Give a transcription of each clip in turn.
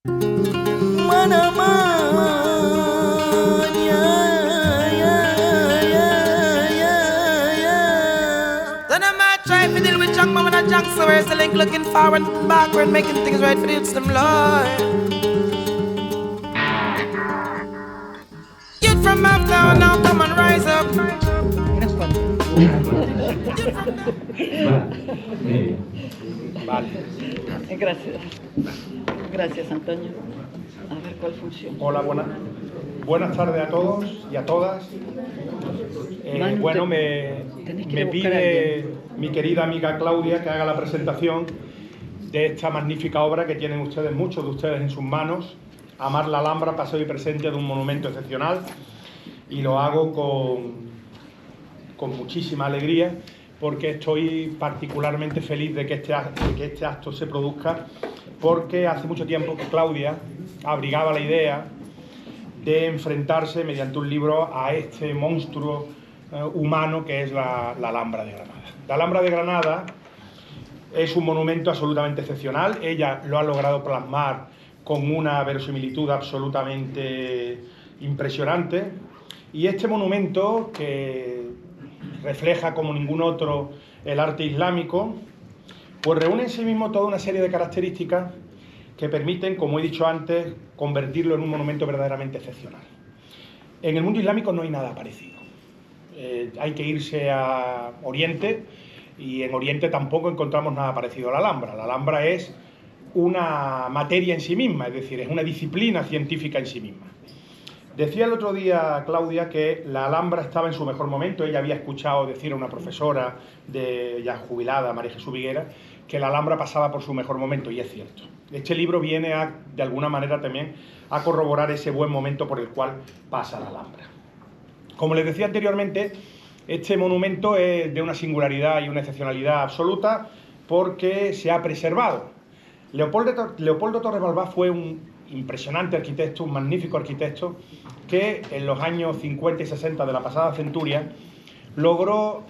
So where's the link? Looking forward and backward, making things right for the youths, them Lord. Youth from uptown now come and rise up. Vale. Gracias. Gracias, Antonio. A ver cuál funciona. Hola, buenas tardes a todos y a todas. Manu, bueno, me pide mi querida amiga Claudia que haga la presentación de esta magnífica obra que tienen ustedes, muchos de ustedes en sus manos, Amar la Alhambra, pasado y presente de un monumento excepcional, y lo hago con muchísima alegría porque estoy particularmente feliz de que este acto se produzca, porque hace mucho tiempo que Claudia abrigaba la idea de enfrentarse mediante un libro a este monstruo humano que es la Alhambra de Granada. La Alhambra de Granada es un monumento absolutamente excepcional. Ella lo ha logrado plasmar con una verosimilitud absolutamente impresionante, y este monumento, que refleja como ningún otro el arte islámico, pues reúne en sí mismo toda una serie de características que permiten, como he dicho antes, convertirlo en un monumento verdaderamente excepcional. En el mundo islámico no hay nada parecido. Hay que irse a Oriente, y en Oriente tampoco encontramos nada parecido a la Alhambra. La Alhambra es una materia en sí misma, es decir, es una disciplina científica en sí misma. Decía el otro día Claudia que la Alhambra estaba en su mejor momento. Ella había escuchado decir a una profesora ya jubilada, María Jesús Viguera, que la Alhambra pasaba por su mejor momento, y es cierto. Este libro viene de alguna manera también a corroborar ese buen momento por el cual pasa la Alhambra. Como les decía anteriormente, este monumento es de una singularidad y una excepcionalidad absoluta porque se ha preservado. Leopoldo Torres Balbás fue un impresionante arquitecto, un magnífico arquitecto, que en los años 50 y 60 de la pasada centuria logró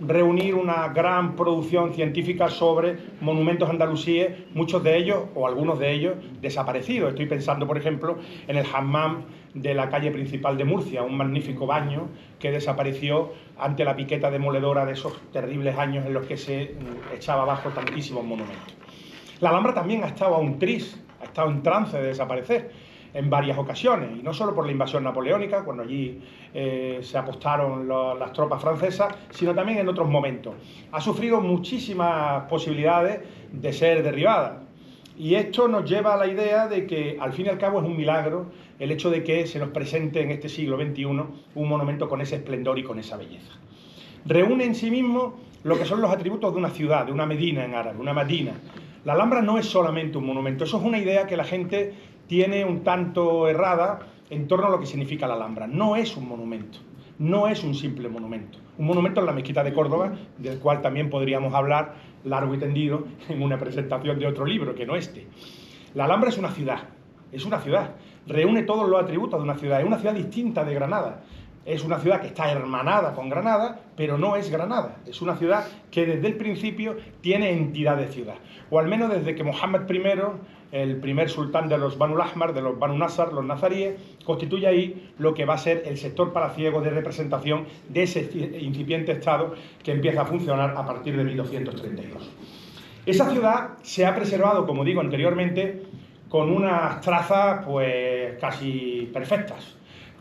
reunir una gran producción científica sobre monumentos andalusíes, muchos de ellos, o algunos de ellos, desaparecidos. Estoy pensando, por ejemplo, en el hammam de la calle principal de Murcia, un magnífico baño que desapareció ante la piqueta demoledora de esos terribles años en los que se echaba abajo tantísimos monumentos. La Alhambra también ha estado a un tris, ha estado en trance de desaparecer en varias ocasiones, y no solo por la invasión napoleónica, cuando allí se apostaron las tropas francesas, sino también en otros momentos. Ha sufrido muchísimas posibilidades de ser derribada, y esto nos lleva a la idea de que al fin y al cabo es un milagro el hecho de que se nos presente en este siglo XXI un monumento con ese esplendor y con esa belleza. Reúne en sí mismo lo que son los atributos de una ciudad, de una medina en árabe, una Madina. La Alhambra no es solamente un monumento. Eso es una idea que la gente tiene un tanto errada en torno a lo que significa la Alhambra. No es un monumento, no es un simple monumento. Un monumento es la mezquita de Córdoba, del cual también podríamos hablar largo y tendido en una presentación de otro libro, que no este. La Alhambra es una ciudad, reúne todos los atributos de una ciudad, es una ciudad distinta de Granada. Es una ciudad que está hermanada con Granada, pero no es Granada. Es una ciudad que desde el principio tiene entidad de ciudad. O al menos desde que Mohammed I, el primer sultán de los Banu al-Ahmar, de los Banu Nasar, los nazaríes, constituye ahí lo que va a ser el sector palaciego de representación de ese incipiente Estado que empieza a funcionar a partir de 1232. Esa ciudad se ha preservado, como digo anteriormente, con unas trazas pues casi perfectas.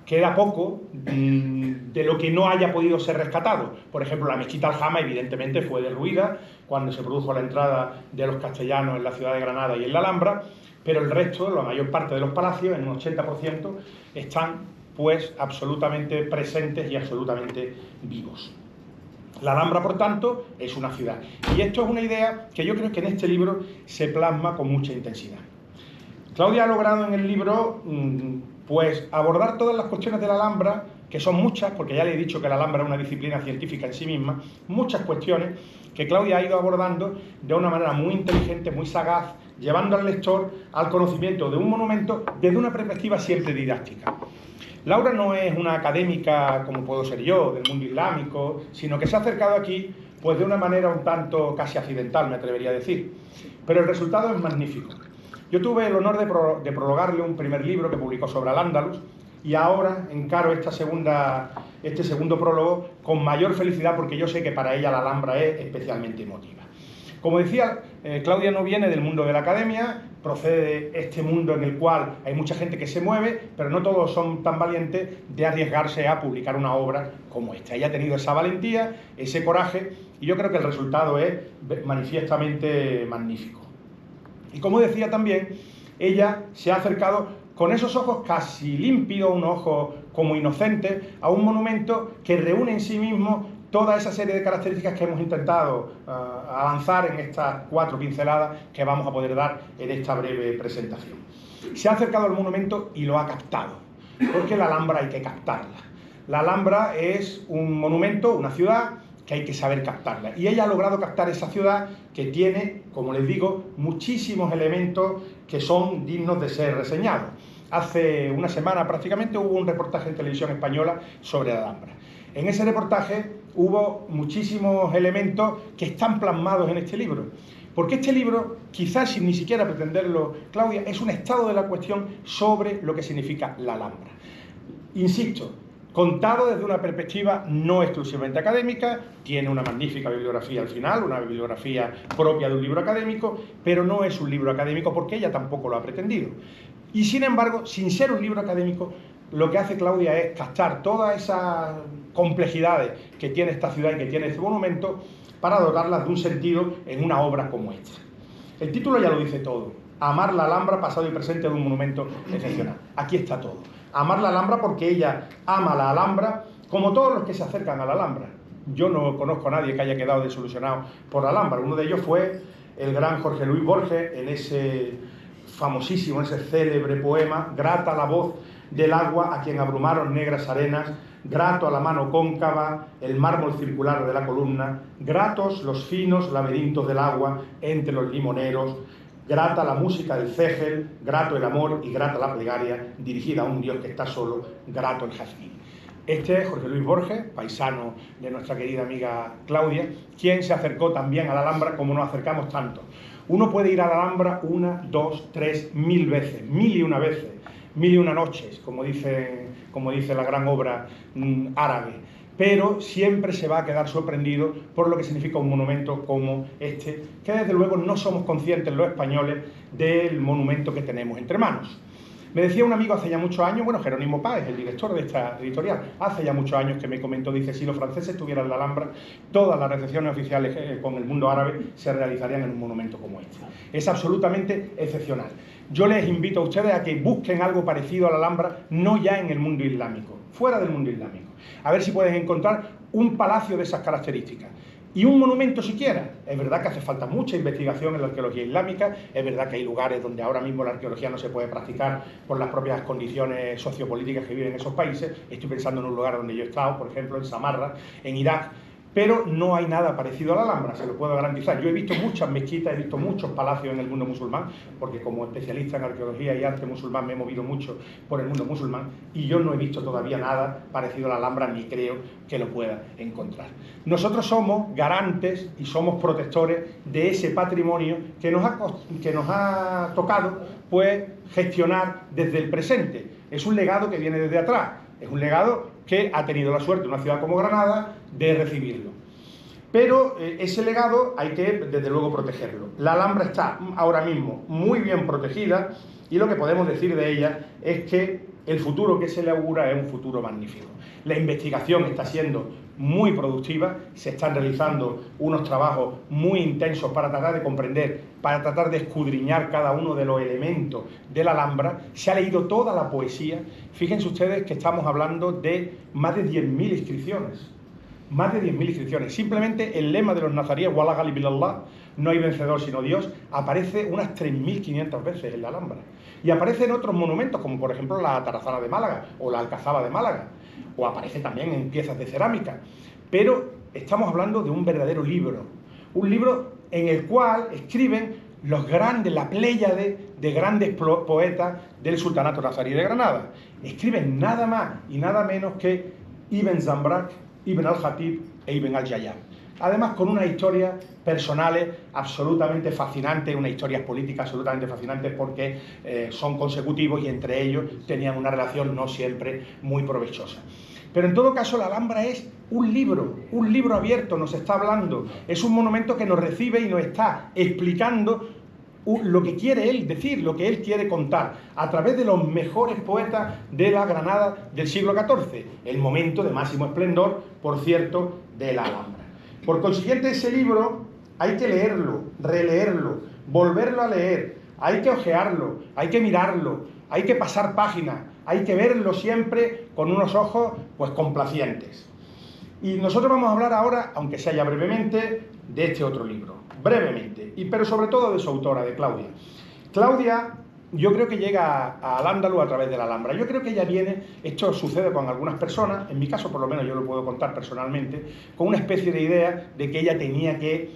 Queda poco de lo que no haya podido ser rescatado. Por ejemplo, la mezquita Aljama evidentemente fue derruida cuando se produjo la entrada de los castellanos en la ciudad de Granada y en la Alhambra, pero el resto, la mayor parte de los palacios, en un 80%, están pues absolutamente presentes y absolutamente vivos. La Alhambra, por tanto, es una ciudad. Y esto es una idea que yo creo que en este libro se plasma con mucha intensidad. Claudia ha logrado en el libro pues abordar todas las cuestiones de la Alhambra, que son muchas, porque ya le he dicho que la Alhambra es una disciplina científica en sí misma, muchas cuestiones que Claudia ha ido abordando de una manera muy inteligente, muy sagaz, llevando al lector al conocimiento de un monumento desde una perspectiva siempre didáctica. Laura no es una académica como puedo ser yo, del mundo islámico, sino que se ha acercado aquí pues de una manera un tanto casi accidental, me atrevería a decir. Pero el resultado es magnífico, Yo tuve el honor de prologarle un primer libro que publicó sobre Al-Ándalus y ahora encaro este segundo prólogo con mayor felicidad porque yo sé que para ella la Alhambra es especialmente emotiva. Como decía, Claudia no viene del mundo de la academia, procede de este mundo en el cual hay mucha gente que se mueve, pero no todos son tan valientes de arriesgarse a publicar una obra como esta. Ella ha tenido esa valentía, ese coraje, y yo creo que el resultado es manifiestamente magnífico. Y como decía también, ella se ha acercado con esos ojos casi límpidos, unos ojos como inocentes, a un monumento que reúne en sí mismo toda esa serie de características que hemos intentado avanzar en estas 4 pinceladas que vamos a poder dar en esta breve presentación. Se ha acercado al monumento y lo ha captado, porque la Alhambra hay que captarla. La Alhambra es un monumento, una ciudad, que hay que saber captarla. Y ella ha logrado captar esa ciudad que tiene, como les digo, muchísimos elementos que son dignos de ser reseñados. Hace una semana prácticamente hubo un reportaje en televisión española sobre la Alhambra. En ese reportaje hubo muchísimos elementos que están plasmados en este libro. Porque este libro, quizás sin ni siquiera pretenderlo, Claudia, es un estado de la cuestión sobre lo que significa la Alhambra. Insisto, contado desde una perspectiva no exclusivamente académica, tiene una magnífica bibliografía al final, una bibliografía propia de un libro académico, pero no es un libro académico porque ella tampoco lo ha pretendido. Y sin embargo, sin ser un libro académico, lo que hace Claudia es captar todas esas complejidades que tiene esta ciudad y que tiene este monumento para dotarlas de un sentido en una obra como esta. El título ya lo dice todo: amar la Alhambra, pasado y presente de un monumento excepcional. Aquí está todo. Amar la Alhambra porque ella ama la Alhambra, como todos los que se acercan a la Alhambra. Yo no conozco a nadie que haya quedado desilusionado por la Alhambra. Uno de ellos fue el gran Jorge Luis Borges, en ese famosísimo, ese célebre poema: grata la voz del agua a quien abrumaron negras arenas, grato a la mano cóncava, el mármol circular de la columna, gratos los finos laberintos del agua entre los limoneros, grata la música del cégel, grato el amor y grata la plegaria, dirigida a un Dios que está solo, grato el jazmín. Este es Jorge Luis Borges, paisano de nuestra querida amiga Claudia, quien se acercó también a la Alhambra como nos acercamos tanto. Uno puede ir a la Alhambra 1, 2, 3, 1000 veces, 1001 veces, 1001 noches, como dice la gran obra árabe, pero siempre se va a quedar sorprendido por lo que significa un monumento como este, que desde luego no somos conscientes los españoles del monumento que tenemos entre manos. Me decía un amigo hace ya muchos años, bueno, Jerónimo Páez, el director de esta editorial, hace ya muchos años que me comentó, dice, si los franceses tuvieran la Alhambra, todas las recepciones oficiales con el mundo árabe se realizarían en un monumento como este. Es absolutamente excepcional. Yo les invito a ustedes a que busquen algo parecido a la Alhambra, no ya en el mundo islámico, fuera del mundo islámico. A ver si pueden encontrar un palacio de esas características. Y un monumento siquiera. Es verdad que hace falta mucha investigación en la arqueología islámica, es verdad que hay lugares donde ahora mismo la arqueología no se puede practicar por las propias condiciones sociopolíticas que viven esos países. Estoy pensando en un lugar donde yo he estado, por ejemplo, en Samarra, en Irak, pero no hay nada parecido a la Alhambra, se lo puedo garantizar. Yo he visto muchas mezquitas, he visto muchos palacios en el mundo musulmán, porque como especialista en arqueología y arte musulmán me he movido mucho por el mundo musulmán, y yo no he visto todavía nada parecido a la Alhambra, ni creo que lo pueda encontrar. Nosotros somos garantes y somos protectores de ese patrimonio que nos ha tocado pues gestionar desde el presente. Es un legado que viene desde atrás, es un legado que ha tenido la suerte una ciudad como Granada de recibirlo. Pero ese legado hay que, desde luego, protegerlo. La Alhambra está ahora mismo muy bien protegida y lo que podemos decir de ella es que el futuro que se le augura es un futuro magnífico. La investigación está siendo muy productiva, se están realizando unos trabajos muy intensos para tratar de comprender, para tratar de escudriñar cada uno de los elementos de la Alhambra. Se ha leído toda la poesía. Fíjense ustedes que estamos hablando de más de 10.000 inscripciones. Más de 10.000 inscripciones. Simplemente el lema de los nazaríes, Wala Ghaliba illallah, no hay vencedor sino Dios, aparece unas 3.500 veces en la Alhambra. Y aparece en otros monumentos, como por ejemplo la Tarazana de Málaga o la Alcazaba de Málaga, o aparece también en piezas de cerámica. Pero estamos hablando de un verdadero libro, un libro en el cual escriben los grandes, la pléyade de grandes poetas del Sultanato Nazarí de Granada. Escriben nada más y nada menos que Ibn Zambrak, Ibn al-Jatib e Ibn al-Jayyab. además con unas historias personales absolutamente fascinantes, unas historias políticas absolutamente fascinantes porque son consecutivos y entre ellos tenían una relación no siempre muy provechosa. Pero en todo caso la Alhambra es un libro abierto, nos está hablando, es un monumento que nos recibe y nos está explicando lo que quiere él decir, lo que él quiere contar, a través de los mejores poetas de la Granada del siglo XIV, el momento de máximo esplendor, por cierto, de la Alhambra. Por consiguiente, ese libro hay que leerlo, releerlo, volverlo a leer, hay que hojearlo, hay que mirarlo, hay que pasar páginas, hay que verlo siempre con unos ojos pues complacientes. Y nosotros vamos a hablar ahora, aunque sea ya brevemente, de este otro libro, brevemente, pero sobre todo de su autora, de Claudia. Claudia, yo creo que llega al Al-Ándalus a través de la Alhambra. Yo creo que ella viene, esto sucede con algunas personas, en mi caso por lo menos yo lo puedo contar personalmente, con una especie de idea de que ella tenía que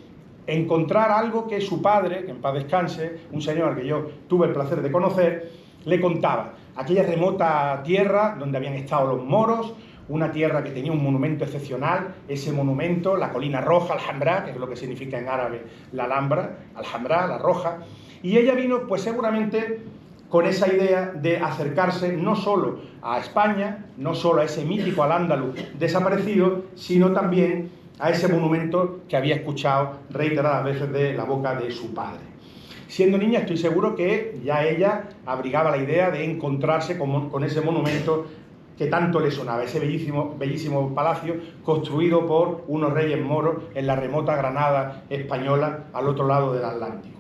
encontrar algo que su padre, que en paz descanse, un señor al que yo tuve el placer de conocer, le contaba. Aquella remota tierra donde habían estado los moros, una tierra que tenía un monumento excepcional, ese monumento, la colina roja, Alhambra, que es lo que significa en árabe la Alhambra, Alhambra, la roja, y ella vino pues seguramente con esa idea de acercarse no solo a España, no solo a ese mítico Al-Ándalus desaparecido, sino también a ese monumento que había escuchado reiteradas veces de la boca de su padre. Siendo niña estoy seguro que ya ella abrigaba la idea de encontrarse con ese monumento que tanto le sonaba, ese bellísimo palacio construido por unos reyes moros en la remota Granada española al otro lado del Atlántico.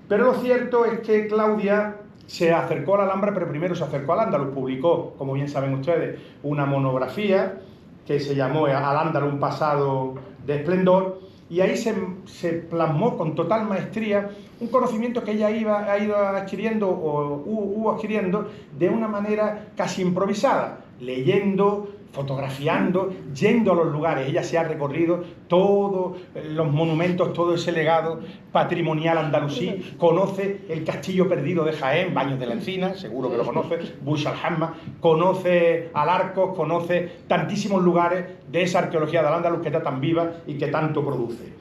Pero lo cierto es que Claudia se acercó a la Alhambra, pero primero se acercó al Al-Ándalus, publicó, como bien saben ustedes, una monografía que se llamó Al-Ándalus, un pasado de esplendor, y ahí se plasmó con total maestría un conocimiento que ella ha ido adquiriendo o hubo adquiriendo de una manera casi improvisada, leyendo, fotografiando, yendo a los lugares. Ella se ha recorrido todos los monumentos, todo ese legado patrimonial andalusí, conoce el castillo perdido de Jaén, Baños de la Encina, seguro que lo conoce, Burj al-Hamma, conoce Al-Arcos, conoce tantísimos lugares de esa arqueología del Al-Ándalus que está tan viva y que tanto produce.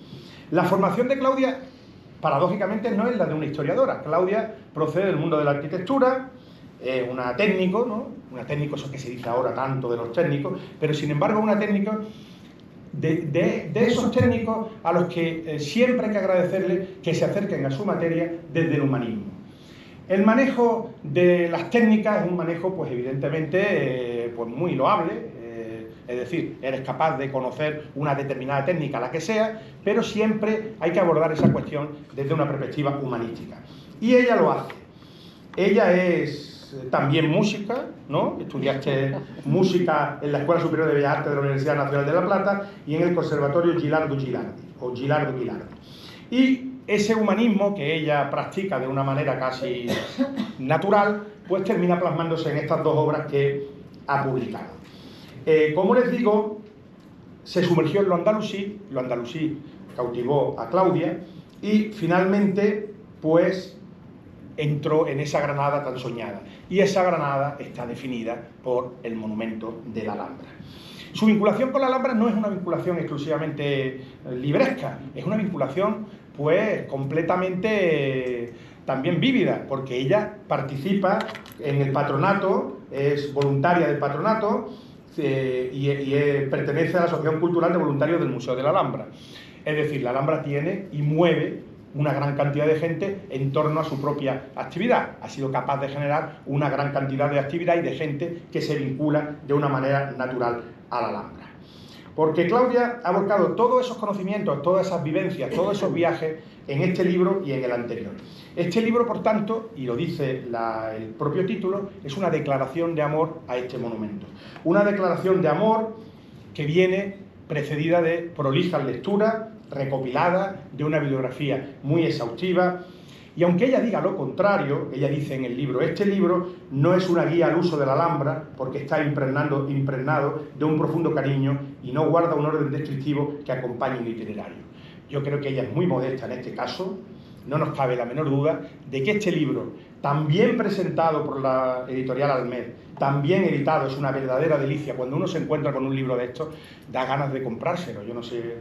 La formación de Claudia, paradójicamente, no es la de una historiadora. Claudia procede del mundo de la arquitectura, una técnico, ¿no? Una técnico, eso que se dice ahora tanto de los técnicos, pero sin embargo una técnico de esos técnicos a los que siempre hay que agradecerle que se acerquen a su materia desde el humanismo. El manejo de las técnicas es un manejo, pues evidentemente, pues muy loable, es decir, eres capaz de conocer una determinada técnica, la que sea, pero siempre hay que abordar esa cuestión desde una perspectiva humanística. Y ella lo hace. Ella es también música, ¿no? Estudiaste música en la Escuela Superior de Bellas Artes de la Universidad Nacional de La Plata y en el Conservatorio Gilardo Gilardi. Y ese humanismo que ella practica de una manera casi natural, pues termina plasmándose en estas dos obras que ha publicado. Como les digo, se sumergió en lo andalusí cautivó a Claudia y finalmente, pues, entró en esa Granada tan soñada. Y esa Granada está definida por el monumento de la Alhambra. Su vinculación con la Alhambra no es una vinculación exclusivamente libresca, es una vinculación, pues, completamente también vívida, porque ella participa en el patronato, es voluntaria del patronato y pertenece a la Asociación Cultural de Voluntarios del Museo de la Alhambra. Es decir, la Alhambra tiene y mueve una gran cantidad de gente en torno a su propia actividad. Ha sido capaz de generar una gran cantidad de actividad y de gente que se vincula de una manera natural a la Alhambra. Porque Claudia ha volcado todos esos conocimientos, todas esas vivencias, todos esos viajes en este libro y en el anterior. Este libro, por tanto, y lo dice el propio título, es una declaración de amor a este monumento. Una declaración de amor que viene precedida de prolijas lecturas, recopilada, de una bibliografía muy exhaustiva, y aunque ella diga lo contrario, ella dice en el libro, este libro no es una guía al uso de la Alhambra porque está impregnado de un profundo cariño y no guarda un orden descriptivo que acompañe un itinerario. Yo creo que ella es muy modesta en este caso, no nos cabe la menor duda de que este libro, también presentado por la editorial Almed, también editado, es una verdadera delicia. Cuando uno se encuentra con un libro de estos, da ganas de comprárselo. Yo no sé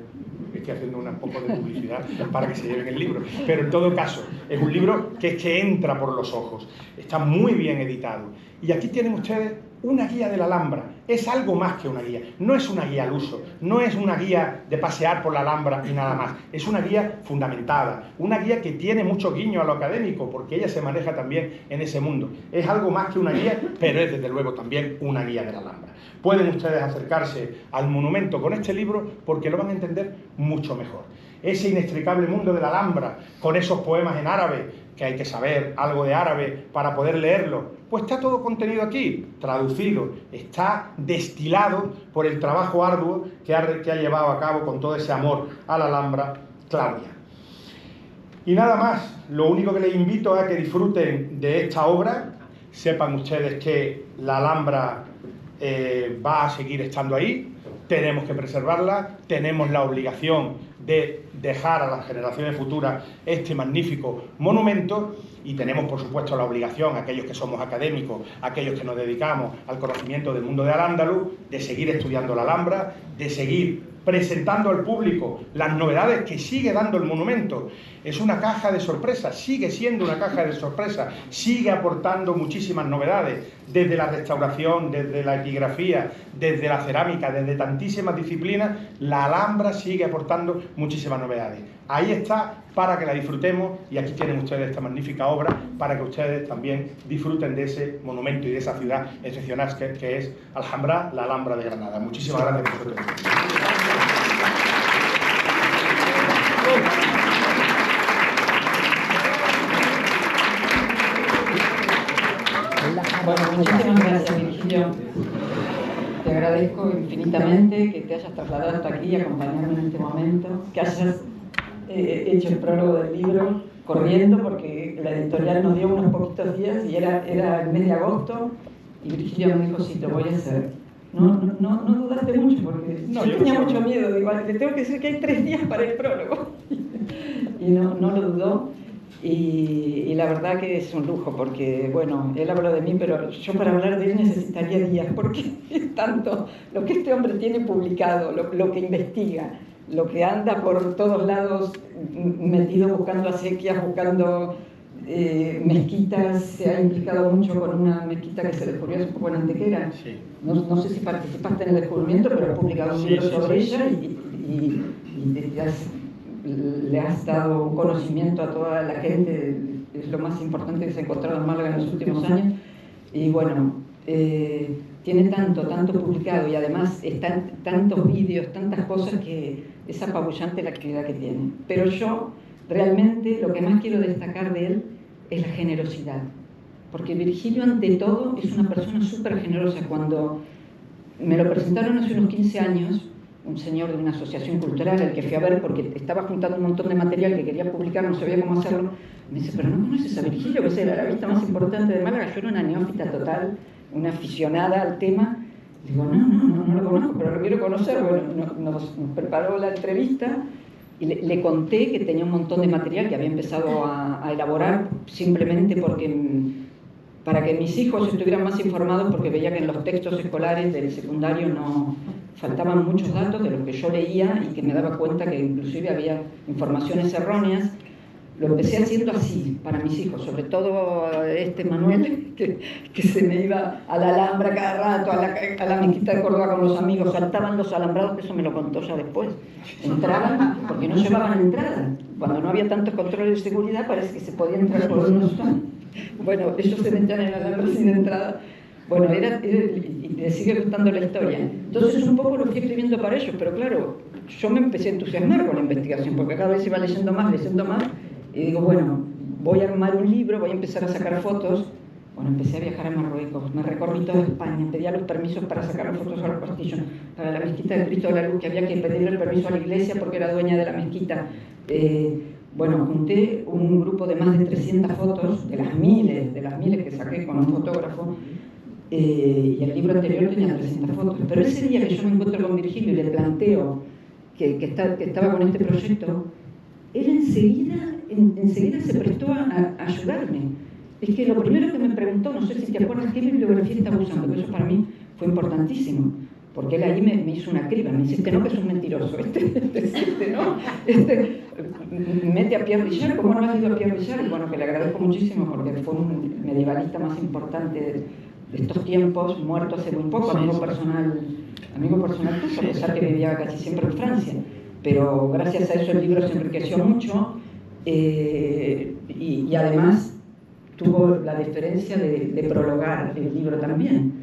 estoy haciendo un poco de publicidad para que se lleven el libro. Pero en todo caso, es un libro que entra por los ojos. Está muy bien editado. Y aquí tienen ustedes una guía de la Alhambra. Es algo más que una guía. No es una guía al uso, no es una guía de pasear por la Alhambra y nada más. Es una guía fundamentada, una guía que tiene mucho guiño a lo académico, porque ella se maneja también en ese mundo. Es algo más que una guía, pero es desde luego también una guía de la Alhambra. Pueden ustedes acercarse al monumento con este libro porque lo van a entender mucho mejor. Ese inextricable mundo de la Alhambra, con esos poemas en árabe, que hay que saber algo de árabe para poder leerlo, pues está todo contenido aquí, traducido, está destilado por el trabajo arduo que ha llevado a cabo con todo ese amor a la Alhambra Claudia. Y nada más, lo único que les invito es a que disfruten de esta obra. Sepan ustedes que la Alhambra va a seguir estando ahí, tenemos que preservarla, tenemos la obligación de dejar a las generaciones futuras este magnífico monumento y tenemos por supuesto la obligación, aquellos que somos académicos, aquellos que nos dedicamos al conocimiento del mundo de Al-Ándalus, de seguir estudiando la Alhambra, de seguir presentando al público las novedades que sigue dando el monumento. Es una caja de sorpresas, sigue siendo una caja de sorpresas, sigue aportando muchísimas novedades, desde la restauración, desde la epigrafía, desde la cerámica, desde tantísimas disciplinas, la Alhambra sigue aportando muchísimas novedades. Ahí está para que la disfrutemos y aquí tienen ustedes esta magnífica obra para que ustedes también disfruten de ese monumento y de esa ciudad excepcional que es Alhambra, la Alhambra de Granada. Muchísimas gracias por su atención. Bueno, muchísimas gracias, Virgilio. Te agradezco infinitamente que te hayas trasladado hasta aquí y acompañarme en este momento, que hayas hecho el prólogo del libro corriendo, porque la editorial nos dio unos poquitos días y era el mes de agosto, y Virgilio me dijo, sí, lo voy a hacer. No dudaste mucho, porque yo tenía mucho miedo, digo, le tengo que decir que hay 3 días para el prólogo. Y no lo dudó. Y la verdad que es un lujo, porque, bueno, él habló de mí, pero yo para hablar de él necesitaría días, porque es tanto lo que este hombre tiene publicado, lo que investiga, lo que anda por todos lados metido buscando acequias, buscando mezquitas. Se ha implicado mucho con una mezquita que se descubrió hace poco en Antequera. Sí. No sé si participaste en el descubrimiento, pero has publicado un libro sobre ella y le has dado un conocimiento a toda la gente. Es lo más importante que se ha encontrado en Málaga en los últimos años. Y bueno, tiene tanto publicado y además están tantos vídeos, tantas cosas, que es apabullante la actividad que tiene. Pero yo realmente lo que más quiero destacar de él es la generosidad, porque Virgilio ante todo es una persona súper generosa. Cuando me lo presentaron hace unos 15 años, un señor de una asociación cultural al que fui a ver porque estaba juntando un montón de material que quería publicar, no sabía cómo hacerlo, me dice, pero ¿no conoces a Virgilio, que es la revista más importante de Málaga? Yo era una neófita total, una aficionada al tema. Digo, no lo conozco, pero lo quiero conocer. Bueno, nos preparó la entrevista y le conté que tenía un montón de material que había empezado a elaborar simplemente para que mis hijos estuvieran más informados, porque veía que en los textos escolares del secundario no faltaban muchos datos de los que yo leía y que me daba cuenta que inclusive había informaciones erróneas. Lo empecé haciendo así para mis hijos, sobre todo Manuel, que se me iba a la Alhambra cada rato, a la mezquita de Córdoba con los amigos, saltaban los alambrados, que eso me lo contó ya después. Entraban porque no llevaban entrada. Cuando no había tantos controles de seguridad parece que se podía entrar por unos. Bueno, ellos se metían en la Alhambra sin entrada. Bueno, y le sigue gustando la historia. Entonces un poco lo fui escribiendo para ellos, pero claro, yo me empecé a entusiasmar con la investigación, porque cada vez iba leyendo más, y digo, bueno, voy a armar un libro, voy a empezar a sacar fotos. Bueno, empecé a viajar a Marruecos, me recorrí toda España, pedía los permisos para sacar fotos a los castillos, para la mezquita del Cristo de la Luz, que había que pedirle el permiso a la iglesia porque era dueña de la mezquita. Bueno, junté un grupo de más de 300 fotos, de las miles que saqué con un fotógrafo, y el libro anterior tenía 300 fotos. Pero ese día que yo me encuentro con Virgilio y le planteo que estaba con este proyecto, él enseguida se prestó a ayudarme. Es que lo primero que me preguntó, no sé si te acuerdas, ¿qué bibliografía estaba usando? Porque eso para mí fue importantísimo. porque él ahí me hizo una criba, me dice, no, que es un mentiroso, no, mete a Pierre Richard, ¿cómo no has ido a Pierre Richard? Y bueno, que le agradezco muchísimo porque fue un medievalista más importante de estos tiempos, muerto hace muy poco, amigo personal tuyo, a pesar que vivía casi siempre en Francia, pero gracias a eso el libro se enriqueció mucho, y además tuvo la deferencia de prologar el libro también.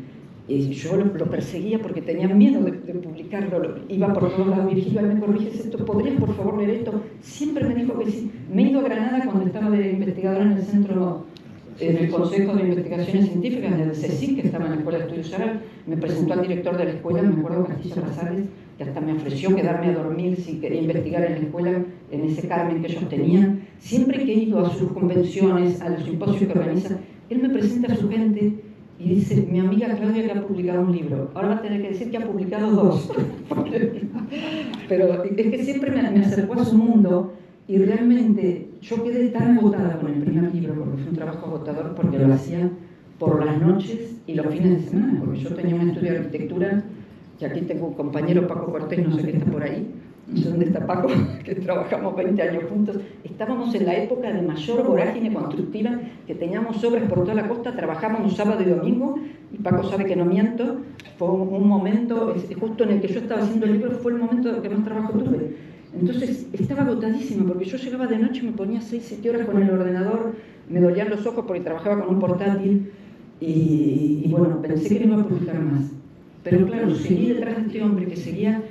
Yo lo perseguía porque tenía miedo de publicarlo, iba por todos lados, Virgilio, me corriges esto, ¿podrías por favor leer esto? Siempre me dijo que sí. Me he ido a Granada cuando estaba de investigadora en el centro, en el Consejo de Investigaciones Científicas del CSIC, que estaba en la Escuela de Estudios Árabes, me presentó al director de la escuela, me acuerdo, Castilla Rosales, que hasta me ofreció quedarme a dormir si quería investigar en la escuela, en ese Carmen que ellos tenían. Siempre que he ido a sus convenciones, a los simposios que organiza, él me presenta a su gente y dice, mi amiga Claudia que ha publicado un libro, ahora va a tener que decir que ha publicado 2. Pero es que siempre me acercó a su mundo y realmente yo quedé tan agotada con el primer libro, porque fue un trabajo agotador, porque lo hacía por las noches y los fines de semana, porque yo tenía un estudio de arquitectura, y aquí tengo un compañero, Paco Cortés, no sé qué está por ahí, no sé dónde está Paco, que trabajamos 20 años juntos. Estábamos en la época de mayor vorágine constructiva, que teníamos obras por toda la costa, trabajábamos sábado y domingo, y Paco sabe que no miento, fue un momento, justo en el que yo estaba haciendo el libro, fue el momento que más trabajo tuve. Entonces estaba agotadísima, porque yo llegaba de noche y me ponía 6-7 horas con el ordenador, me dolían los ojos porque trabajaba con un portátil, y bueno, pensé que no iba a publicar más. Pero claro, seguí detrás de este hombre que seguía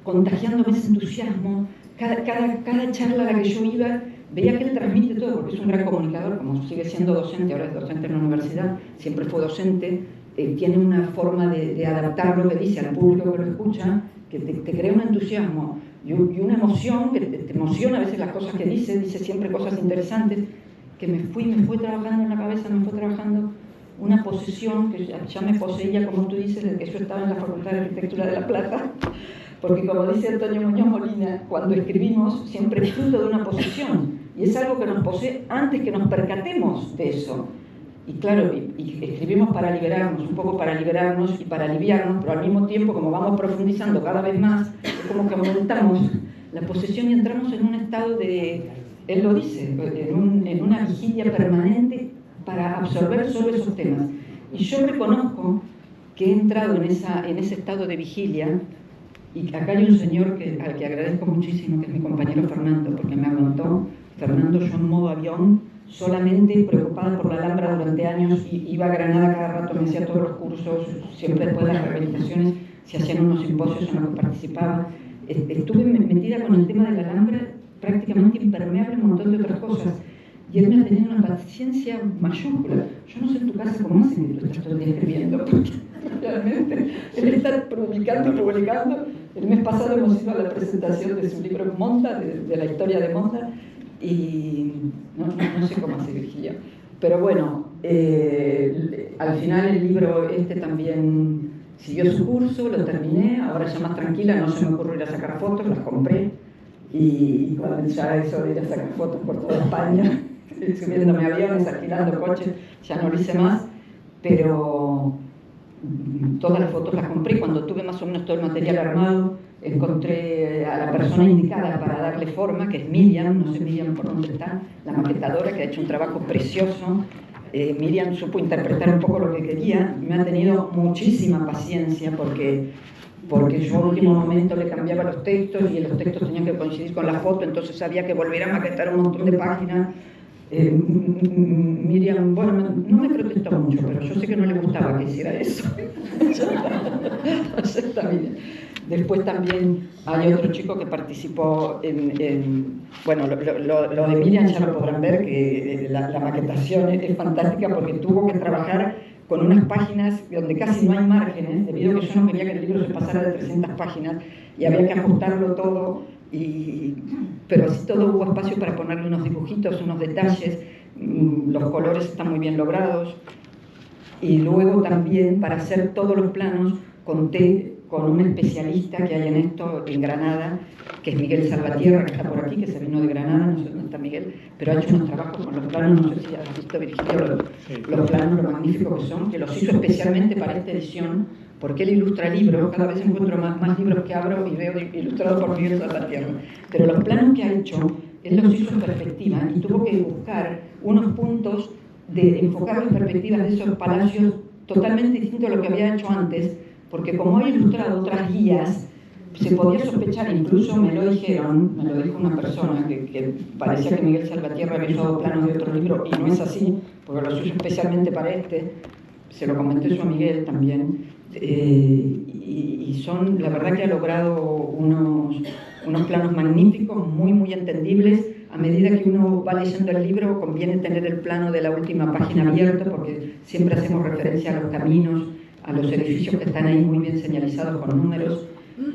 contagiándome ese entusiasmo. Cada charla a la que yo iba, veía que él transmite todo, porque es un gran comunicador, como sigue siendo docente, ahora es docente en la universidad, siempre fue docente, tiene una forma de adaptar lo que dice al público que lo escucha, que te crea un entusiasmo y una emoción, que te emociona a veces las cosas que dice siempre cosas interesantes, que me fue trabajando en la cabeza, me fue trabajando una posesión que ya me poseía, como tú dices, desde que yo estaba en la Facultad de Arquitectura de La Plata, porque como dice Antonio Muñoz Molina, cuando escribimos siempre es fruto de una posesión, y es algo que nos posee antes que nos percatemos de eso. Y claro, y escribimos para liberarnos, un poco para liberarnos y para aliviarnos, pero al mismo tiempo, como vamos profundizando cada vez más, es como que aumentamos la posesión y entramos en un estado de, él lo dice, en una vigilia permanente para absorber solo esos temas. Y yo reconozco que he entrado en ese estado de vigilia, y acá hay un señor al que agradezco muchísimo, que es mi compañero Fernando, porque me aguantó. Fernando, yo en modo avión, solamente preocupada por la Alhambra durante años, y iba a Granada cada rato, me hacía todos los cursos, siempre después de las rehabilitaciones se hacían unos simposios en los que participaba. Estuve metida con el tema de la Alhambra, prácticamente impermeable a un montón de otras cosas. Y él me ha tenido una paciencia mayúscula. Yo no sé en tu casa cómo hacen que tú estás todo el día escribiendo, porque realmente él está publicando y publicando. El mes pasado hemos ido a la presentación de su libro Monda, de la historia de Monda, y no sé cómo hace Virgilia. Pero bueno, al final el libro también siguió su curso, lo terminé, ahora ya más tranquila, no se me ocurrió ir a sacar fotos, las compré, y cuando ya eso de ir a sacar fotos por toda España, subiéndome aviones, alquilando coches, ya no lo hice más, pero todas las fotos las compré. Cuando tuve más o menos todo el material armado, encontré a la persona indicada para darle forma, que es Miriam, no sé Miriam por dónde está, la maquetadora, que ha hecho un trabajo precioso. Miriam supo interpretar un poco lo que quería, me ha tenido muchísima paciencia, porque yo en último momento le cambiaba los textos y los textos tenían que coincidir con la foto, entonces había que volver a maquetar un montón de páginas. Miriam, bueno, no me protestó mucho, pero yo sé que no le gustaba que hiciera eso. Está bien. Después también hay otro chico que participó bueno, lo de Miriam ya lo podrán ver, que la maquetación es fantástica, porque tuvo que trabajar con unas páginas donde casi no hay márgenes, debido a que yo no quería que el libro se pasara de 300 páginas, y había que ajustarlo todo, pero así todo hubo espacio para ponerle unos dibujitos, unos detalles, los colores están muy bien logrados, y luego también para hacer todos los planos conté con un especialista que hay en esto en Granada, que es Miguel Salvatierra, que está por aquí, que se vino de Granada, no sé dónde está Miguel, pero ha hecho unos trabajos con los planos, no sé si has visto, Virgilio, los planos, lo magníficos que son, que los hizo especialmente para esta edición, porque él ilustra libros. Cada vez encuentro más libros que abro y veo ilustrados por Miguel Salvatierra. Pero los planos que ha hecho, él los hizo en perspectiva y tuvo que buscar unos puntos de enfocar las perspectivas de esos palacios totalmente distintos a lo que había hecho antes, porque como ha ilustrado otras guías, se podía sospechar, incluso me lo dijeron, me lo dijo una persona que parecía que Miguel Salvatierra había usado planos de otro libro, y no es así, porque los uso especialmente para este, se lo comenté yo a Miguel también, y son, la verdad que ha logrado unos planos magníficos, muy entendibles. A medida que uno va leyendo el libro, conviene tener el plano de la última página abierto, porque siempre hacemos referencia a los caminos, a los edificios que están ahí muy bien señalizados con números.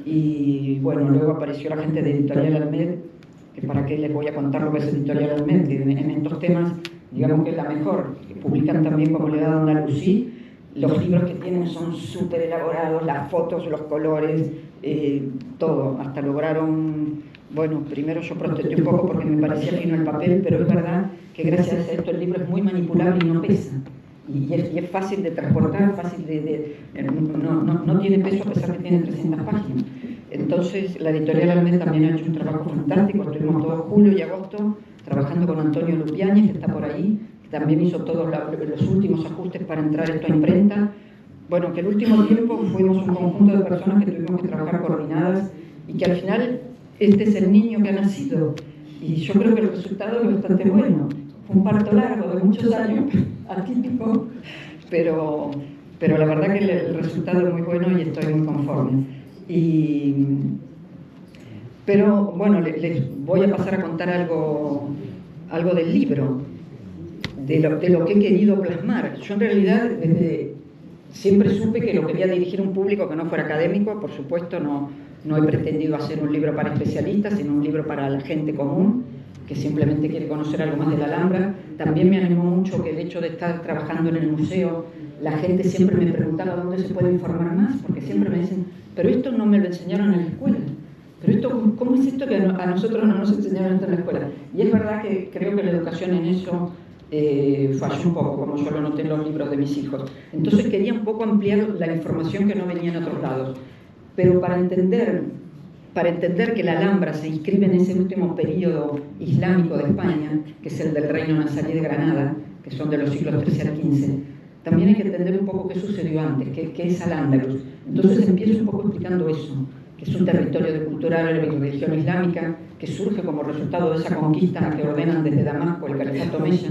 Y bueno, luego apareció la gente de Editorial Almed, que para qué les voy a contar lo que es Editorial Almed, que en estos temas, digamos que es la mejor, que publican también como le da Don Andalusí. Los libros que tienen son súper elaborados, las fotos, los colores, todo, hasta lograron, bueno, primero yo protesté un poco porque me parecía fino el papel, pero es verdad que gracias a esto el libro es muy manipulable y no pesa. Y es fácil de transportar, fácil no tiene peso a pesar que tiene 300 páginas. Entonces la Editorial Almed también ha hecho un trabajo fantástico. Estuvimos todo julio y agosto trabajando con Antonio Lupiáñez, que está por ahí, que también hizo todos los últimos ajustes para entrar esto a imprenta. Bueno, que el último tiempo fuimos un conjunto de personas que tuvimos que trabajar coordinadas y que al final este es el niño que ha nacido. Y yo creo que el resultado es bastante bueno. Fue un parto largo de muchos años, atípico, pero la verdad que el resultado es muy bueno y estoy muy conforme. Pero bueno, les voy a pasar a contar algo del libro, de lo que he querido plasmar. Yo en realidad siempre supe que lo quería dirigir a un público que no fuera académico. Por supuesto no he pretendido hacer un libro para especialistas, sino un libro para la gente común, que simplemente quiere conocer algo más de la Alhambra. También me animó mucho que el hecho de estar trabajando en el museo, la gente siempre me preguntaba dónde se puede informar más, porque siempre me dicen, pero esto no me lo enseñaron en la escuela. Pero esto, ¿cómo es esto que a nosotros no nos enseñaron esto en la escuela? Y es verdad que creo que la educación en eso falló un poco, como yo lo noté en los libros de mis hijos. Entonces quería un poco ampliar la información que no venía en otros lados. Pero para entender que la Alhambra se inscribe en ese último periodo islámico de España, que es el del Reino Nazarí de Granada, que son de los siglos XIII al XV, también hay que entender un poco qué sucedió antes, qué es Al-Ándalus. Entonces empiezo un poco explicando eso, que es un territorio de cultura árabe y religión islámica, que surge como resultado de esa conquista que ordenan desde Damasco el califato Omeya,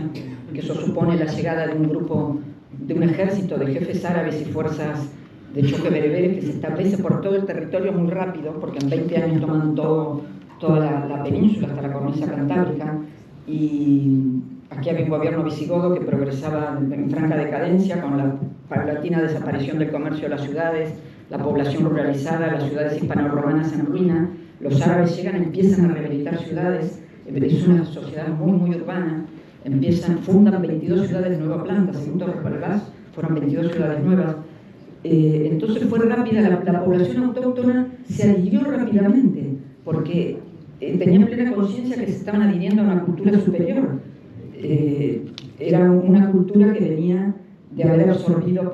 que eso supone la llegada de un ejército de jefes árabes y fuerzas de choque bereberes que se establece por todo el territorio muy rápido, porque en 20 años toman toda la península hasta la cornisa cantábrica, y aquí había un gobierno visigodo que progresaba en franca decadencia con la paulatina desaparición del comercio de las ciudades, la población ruralizada, las ciudades hispano-romanas en ruina. Los árabes llegan, empiezan a rehabilitar ciudades, es una sociedad muy urbana, fundan 22 ciudades de nueva planta, según Torres Palgas, fueron 22 ciudades nuevas. Entonces fue rápida, la población autóctona se adhirió rápidamente, porque tenían plena conciencia que se estaban adhiriendo a una cultura superior. Era una cultura que venía de haber absorbido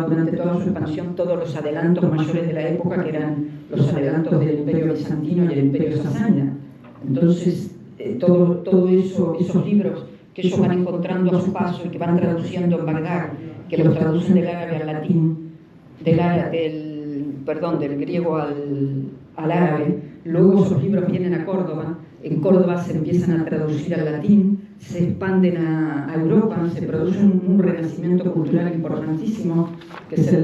durante toda su expansión todos los adelantos mayores de la época, que eran los adelantos del Imperio Bizantino y el Imperio Sasánida. Entonces, todo eso, esos libros que ellos van encontrando a su paso y que van traduciendo en Bagdad, que los traducen del árabe al latín, del griego al árabe. Luego esos libros vienen a Córdoba, en Córdoba se empiezan a traducir al latín, se expanden a Europa, se produce un renacimiento cultural importantísimo, que es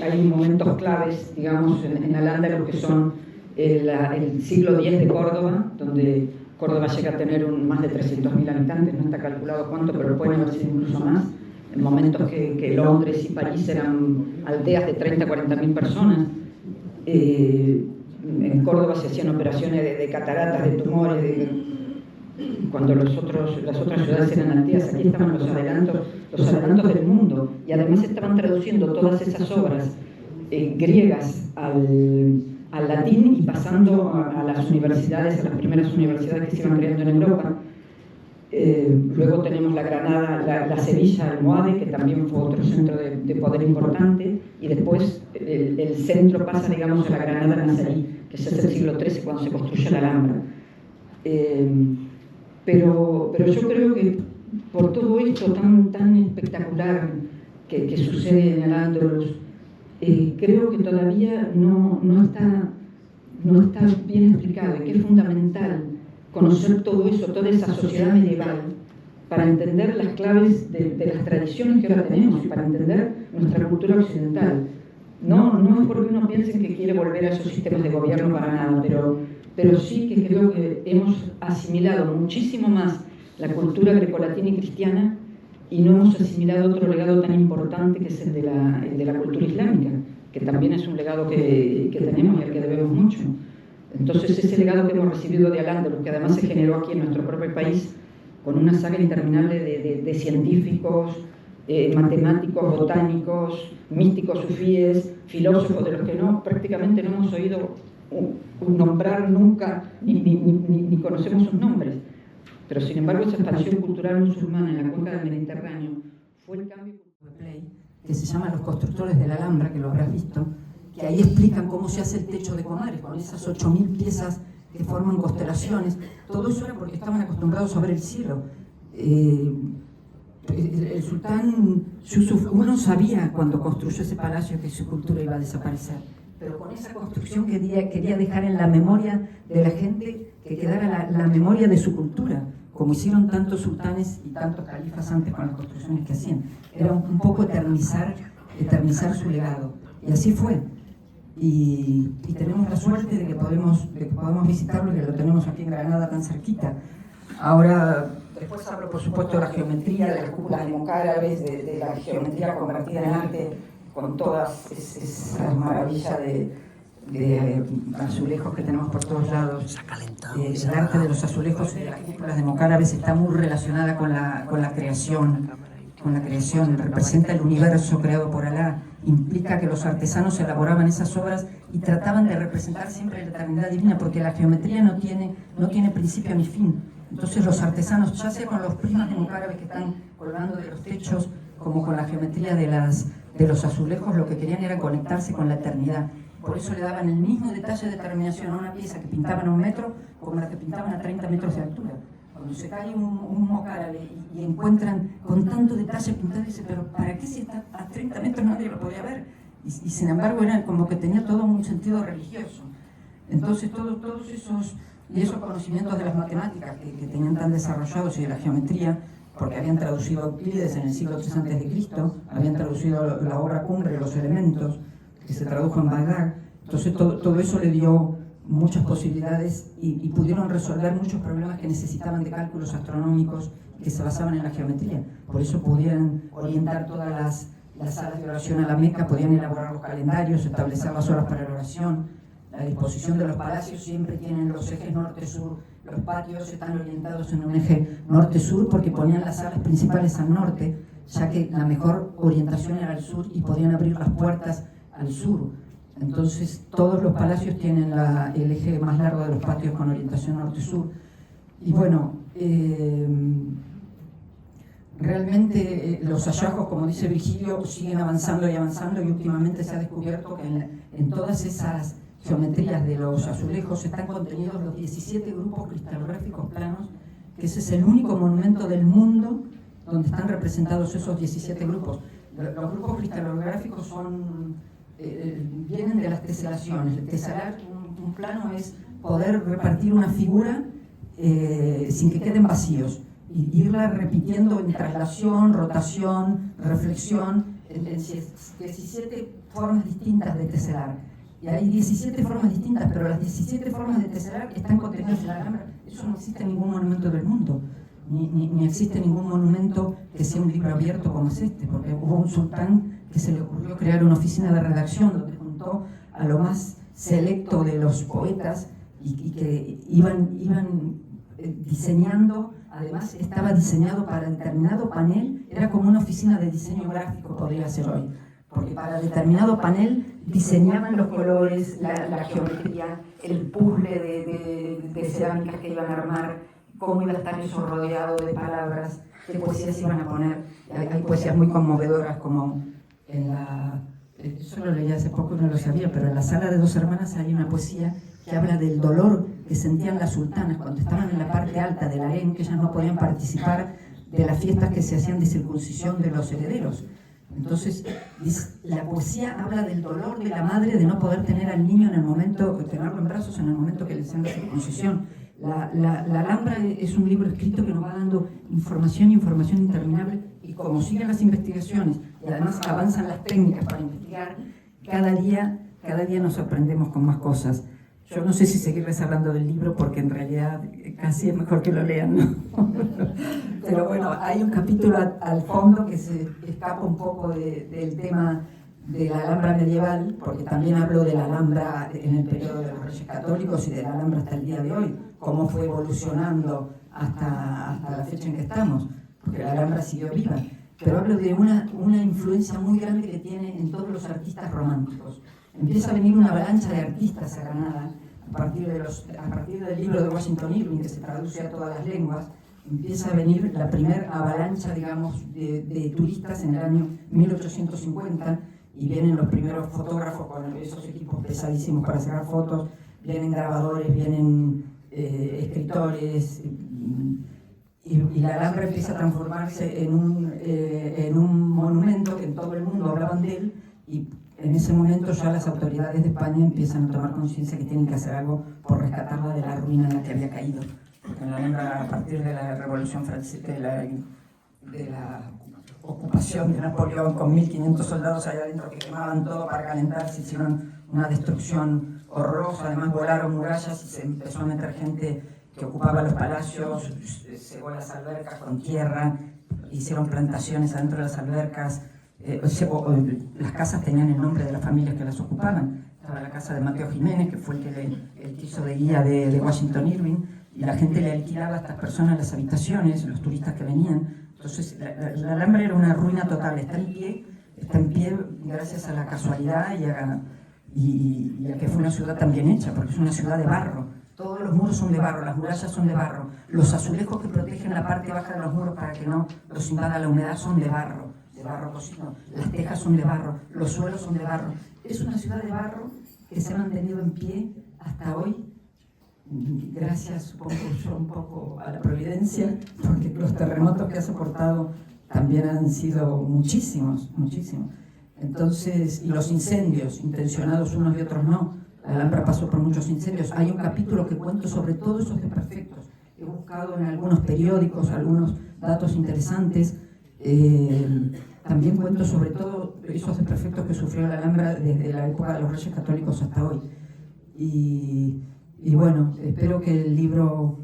hay momentos claves, digamos, en Al-Ándalus, que son el siglo X de Córdoba, donde Córdoba llega a tener más de 300.000 habitantes, no está calculado cuánto, pero pueden haber sido incluso más, en momentos que Londres y París eran aldeas de 30 a 40.000 personas. En Córdoba se hacían operaciones de cataratas, de tumores, cuando las otras ciudades eran aldeas. Aquí estaban los adelantos del mundo, y además estaban traduciendo todas esas obras griegas al latín y pasando a las universidades, a las primeras universidades que se iban creando en Europa. Luego tenemos la Granada, la Sevilla Almohade, que también fue otro centro de poder importante, y después el centro pasa, digamos, a la Granada nazarí, que es el siglo XIII, cuando se construye la Alhambra. Pero yo creo que por todo esto tan espectacular que sucede en Al-Ándalus, creo que todavía no está bien explicado, y que es fundamental conocer todo eso, toda esa sociedad medieval, para entender las claves de las tradiciones que ahora tenemos y para entender nuestra cultura occidental. No es porque uno piense que quiere volver a esos sistemas de gobierno para nada, pero sí que creo que hemos asimilado muchísimo más la cultura grecolatina y cristiana, y no hemos asimilado otro legado tan importante, que es el de la cultura islámica, que también es un legado que tenemos y al que debemos mucho. Entonces, ese legado que hemos recibido de Al-Ándalus, que además se generó aquí en nuestro propio país, con una saga interminable de científicos, matemáticos, botánicos, místicos, sufíes, filósofos, de los que prácticamente no hemos oído nombrar nunca, ni conocemos sus nombres. Pero sin embargo, esa expansión cultural musulmana en la cuenca del Mediterráneo fue el cambio que se llama Los constructores de la Alhambra, que lo habrás visto, que ahí explican cómo se hace el techo de Comares, con esas 8.000 piezas que forman constelaciones. Todo eso era porque estaban acostumbrados a ver el cielo. El sultán Yusuf I sabía cuando construyó ese palacio que su cultura iba a desaparecer, pero con esa construcción quería dejar en la memoria de la gente, que quedara la memoria de su cultura, como hicieron tantos sultanes y tantos califas antes con las construcciones que hacían. Era un poco eternizar su legado, y así fue. Y tenemos la suerte de que podemos visitarlo, y que lo tenemos aquí en Granada tan cerquita. Ahora, después hablo, por supuesto, de la geometría, de las cúpulas de mocárabes, de la geometría convertida en arte, con todas esas maravillas de azulejos que tenemos por todos lados. El arte de los azulejos de las cúpulas de mocárabes está muy relacionada con la creación. Representa el universo creado por Alá, implica que los artesanos elaboraban esas obras y trataban de representar siempre la eternidad divina, porque la geometría no tiene principio ni fin. Entonces los artesanos, ya sea con los prismas de mocárabes que están colgando de los techos, como con la geometría de los azulejos, lo que querían era conectarse con la eternidad. Por eso le daban el mismo detalle de terminación a una pieza que pintaban a 1 metro como la que pintaban a 30 metros de altura. Cuando se cae un mocárabe y encuentran con tanto detalle pintado, dicen, pero ¿para qué si está a 30 metros nadie lo podía ver? Y sin embargo era como que tenía todo un sentido religioso. Entonces todos esos conocimientos de las matemáticas que tenían tan desarrollados, y de la geometría, porque habían traducido a Euclides en el siglo III a.C., habían traducido la obra cumbre, Los Elementos, que se tradujo en Bagdad. Entonces todo eso le dio muchas posibilidades y pudieron resolver muchos problemas que necesitaban de cálculos astronómicos que se basaban en la geometría. Por eso podían orientar todas las salas de oración a la Meca, podían elaborar los calendarios, establecer las horas para la oración. La disposición de los palacios siempre tienen los ejes norte-sur. Los patios están orientados en un eje norte-sur porque ponían las salas principales al norte, ya que la mejor orientación era al sur y podían abrir las puertas al sur. Entonces todos los palacios tienen el eje más largo de los patios con orientación norte-sur. Y bueno, realmente los hallazgos, como dice Virgilio, siguen avanzando y avanzando, y últimamente se ha descubierto que en todas esas geometrías de los azulejos están contenidos los 17 grupos cristalográficos planos, que ese es el único monumento del mundo donde están representados esos 17 grupos. Los grupos cristalográficos vienen de las teselaciones. El teselar, un plano, es poder repartir una figura sin que queden vacíos, y irla repitiendo en traslación, rotación, reflexión, en 17 formas distintas de teselar. Y hay 17 formas distintas, pero las 17 formas de teselar están contenidas en la Alhambra. Eso no existe en ningún monumento del mundo, ni existe ningún monumento que sea un libro abierto como es este, porque hubo un sultán que se le ocurrió crear una oficina de redacción donde juntó a lo más selecto de los poetas y que iban diseñando. Además estaba diseñado para determinado panel, era como una oficina de diseño gráfico, podría ser hoy, porque para determinado panel diseñaban los colores, la geometría, el puzzle de cerámicas que iban a armar, cómo iba a estar eso rodeado de palabras, qué poesías iban a poner. Hay poesías muy conmovedoras, como en la... Eso lo leí hace poco y no lo sabía, pero en La sala de dos hermanas hay una poesía que habla del dolor que sentían las sultanas cuando estaban en la parte alta del harén, que ellas no podían participar de las fiestas que se hacían de circuncisión de los herederos. Entonces, la poesía habla del dolor de la madre de no poder tener al niño en el momento, tenerlo en brazos en el momento que le hacen la circuncisión. La Alhambra es un libro escrito que nos va dando información interminable, y como siguen las investigaciones y además avanzan las técnicas para investigar, cada día nos sorprendemos con más cosas. Yo no sé si seguirles hablando del libro porque en realidad casi es mejor que lo lean, ¿no? Pero bueno, hay un capítulo al fondo que se escapa un poco del tema de la Alhambra medieval, porque también hablo de la Alhambra en el periodo de los Reyes Católicos y de la Alhambra hasta el día de hoy, cómo fue evolucionando hasta la fecha en que estamos, porque la Alhambra siguió viva. Pero hablo de una influencia muy grande que tiene en todos los artistas románticos. Empieza a venir una avalancha de artistas a Granada, a partir del libro de Washington Irving, que se traduce a todas las lenguas. Empieza a venir la primera avalancha, digamos, de turistas en el año 1850, y vienen los primeros fotógrafos con esos equipos pesadísimos para sacar fotos, vienen grabadores, vienen escritores, y la Alhambra empieza a transformarse en un monumento que en todo el mundo hablaban de él, y en ese momento ya las autoridades de España empiezan a tomar conciencia que tienen que hacer algo por rescatarla de la ruina en la que había caído. Porque en la Alhambra, a partir de la Revolución Francesa, de la ocupación de Napoleón, con 1500 soldados allá adentro que quemaban todo para calentarse, hicieron una destrucción horrorosa. Además volaron murallas y se empezó a meter gente que ocupaba los palacios, cegó las albercas con tierra, hicieron plantaciones adentro de las albercas. Las casas tenían el nombre de las familias que las ocupaban. Estaba la casa de Mateo Jiménez, que fue el que hizo de guía de Washington Irving, y la gente le alquilaba a estas personas las habitaciones, los turistas que venían. Entonces la Alhambra era una ruina total. Está en pie gracias a la casualidad y a que fue una ciudad tan bien hecha, porque es una ciudad de barro. Todos los muros son de barro, las murallas son de barro, los azulejos que protegen la parte baja de los muros para que no los invada la humedad son de barro cocido, las tejas son de barro, los suelos son de barro. Es una ciudad de barro que se ha mantenido en pie hasta hoy, gracias, supongo yo, un poco a la providencia, porque los terremotos que ha soportado también han sido muchísimos. Entonces, y los incendios, intencionados unos y otros no. La Alhambra pasó por muchos incendios. Hay un capítulo que cuento sobre todos esos desperfectos. He buscado en algunos periódicos algunos datos interesantes. También cuento sobre todo esos desperfectos que sufrió la Alhambra desde la época de los Reyes Católicos hasta hoy. Y bueno, espero que el libro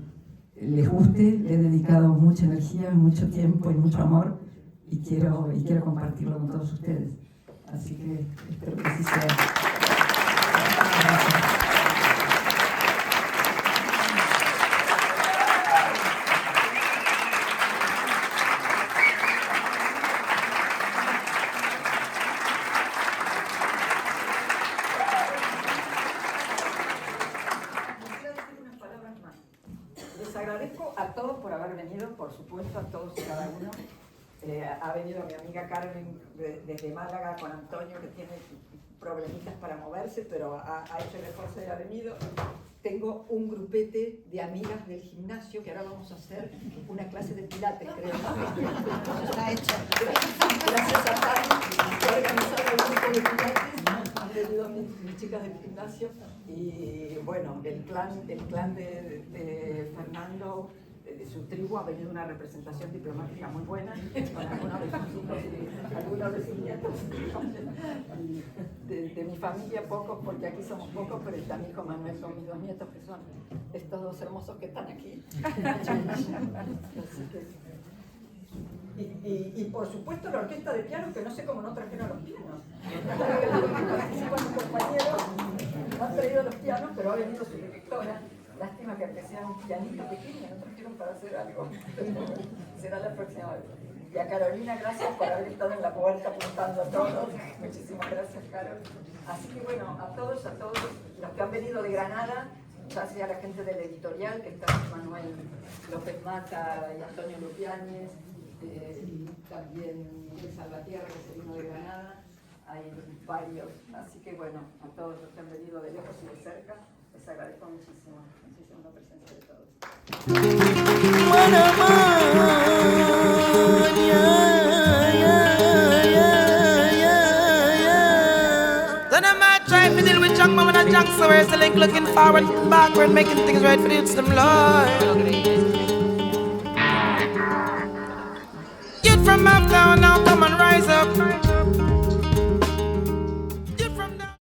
les guste. Le he dedicado mucha energía, mucho tiempo y mucho amor, y quiero compartirlo con todos ustedes. Así que espero que así sea. Gracias. Por supuesto, a todos y cada uno. Ha venido mi amiga Carmen desde Málaga con Antonio, que tiene problemitas para moverse, pero ha hecho el esfuerzo y ha venido. Tengo un grupete de amigas del gimnasio que ahora vamos a hacer una clase de pilates, creo. Está hecho. Gracias a Tani, que ha organizado el grupo de pilates. Han venido mis chicas del gimnasio. Y bueno, el clan de Fernando, de su tribu, ha venido una representación diplomática muy buena, con algunos de sus hijos y algunos de sus nietos. De mi familia pocos, porque aquí somos pocos, pero está mi hijo Manuel con mis dos nietos, que son estos dos hermosos que están aquí. Y por supuesto la orquesta de piano, que no sé cómo no trajeron los pianos. Participan mis compañeros, no han traído los pianos, pero ha venido su directora. Lástima que aunque sea un pianito pequeño, no trajeron para hacer algo. Será la próxima vez. Y a Carolina, gracias por haber estado en la puerta apuntando a todos. Muchísimas gracias, Carol. Así que bueno, a todos los que han venido de Granada, ya sea la gente de la editorial, que está Manuel López Mata y Antonio Lupiáñez, también Miguel Salvatierra, que se vino de Granada, hay varios, así que bueno, a todos los que han venido de lejos y de cerca, les agradezco muchísimo la presencia de todos. Then I might try to deal with junk, but when I junk, so where's the link looking forward, backward, making things right for the youths, them Lord.